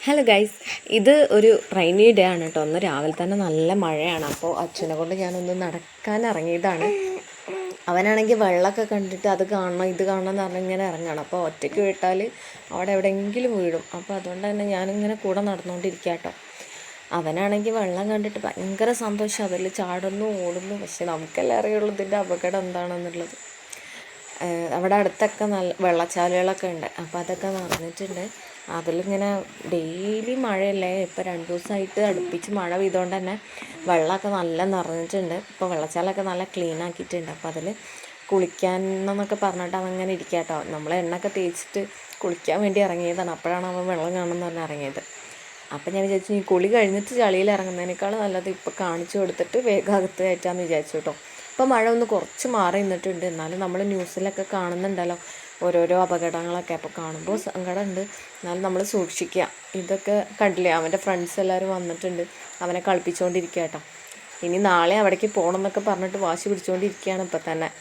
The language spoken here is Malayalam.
ഹലോ ഗൈസ്, ഇത് ഒരു റൈനി ഡേ ആണ് കേട്ടോ. ഒന്ന് രാവിലെ തന്നെ നല്ല മഴയാണ്. അപ്പോൾ അച്ഛനെ കൊണ്ട് ഞാനൊന്ന് നടക്കാൻ ഇറങ്ങിയതാണ്. അവനാണെങ്കിൽ വെള്ളമൊക്കെ കണ്ടിട്ട് അത് കാണണം ഇത് കാണണം എന്ന് പറഞ്ഞ് ഇങ്ങനെ ഇറങ്ങണം. അപ്പോൾ ഒറ്റയ്ക്ക് വിട്ടാൽ അവിടെ എവിടെയെങ്കിലും വീഴും. അപ്പോൾ അതുകൊണ്ട് തന്നെ ഞാനിങ്ങനെ കൂടെ നടന്നുകൊണ്ടിരിക്കുക കേട്ടോ. അവനാണെങ്കിൽ വെള്ളം കണ്ടിട്ട് ഭയങ്കര സന്തോഷം, അതിൽ ചാടുന്നു ഓടുന്നു. പക്ഷെ നമുക്കെല്ലാം അറിയുള്ളൂ ഇതിൻ്റെ അപകടം എന്താണെന്നുള്ളത്. അവിടെ അടുത്തൊക്കെ നല്ല വെള്ളച്ചാലുകളൊക്കെ ഉണ്ട്. അപ്പോൾ അതൊക്കെ നിറഞ്ഞിട്ടുണ്ട്. അതിലിങ്ങനെ ഡെയിലി മഴയല്ലേ, ഇപ്പോൾ 2 ദിവസമായിട്ട് അടുപ്പിച്ച് മഴ പെയ്തുകൊണ്ട് തന്നെ വെള്ളമൊക്കെ നല്ല നിറഞ്ഞിട്ടുണ്ട്. ഇപ്പോൾ വെള്ളച്ചാലമൊക്കെ നല്ല ക്ലീൻ ആക്കിയിട്ടുണ്ട്. അപ്പോൾ അതിൽ കുളിക്കാൻ എന്നൊക്കെ പറഞ്ഞിട്ട് അവങ്ങനെ ഇരിക്കുക കേട്ടോ. നമ്മൾ എണ്ണയൊക്കെ തേച്ചിട്ട് കുളിക്കാൻ വേണ്ടി ഇറങ്ങിയതാണ്. അപ്പോഴാണ് അവൻ വെള്ളം കാണുമെന്ന് പറഞ്ഞ് ഇറങ്ങിയത്. അപ്പം ഞാൻ വിചാരിച്ചു ഈ കുളി കഴിഞ്ഞിട്ട് ചളിയിൽ ഇറങ്ങുന്നതിനേക്കാൾ നല്ലത് ഇപ്പോൾ കാണിച്ചു കൊടുത്തിട്ട് വേഗം അകത്ത് കയറ്റാമെന്ന് വിചാരിച്ചു കേട്ടോ. ഇപ്പോൾ മഴ ഒന്ന് കുറച്ച് മാറി നിന്നിട്ടുണ്ട്. എന്നാലും നമ്മൾ ന്യൂസിലൊക്കെ കാണുന്നുണ്ടല്ലോ ഓരോരോ അപകടങ്ങളൊക്കെ. അപ്പോൾ കാണുമ്പോൾ സങ്കടമുണ്ട്, എന്നാലും നമ്മൾ സൂക്ഷിക്കുക. ഇതൊക്കെ കണ്ടില്ലേ, അവൻ്റെ ഫ്രണ്ട്സ് എല്ലാവരും വന്നിട്ടുണ്ട് അവനെ കളിപ്പിച്ചുകൊണ്ടിരിക്കുക കേട്ടോ. ഇനി നാളെ അവിടേക്ക് പോകണം എന്നൊക്കെ പറഞ്ഞിട്ട് വാശി പിടിച്ചുകൊണ്ടിരിക്കുകയാണ് ഇപ്പം തന്നെ.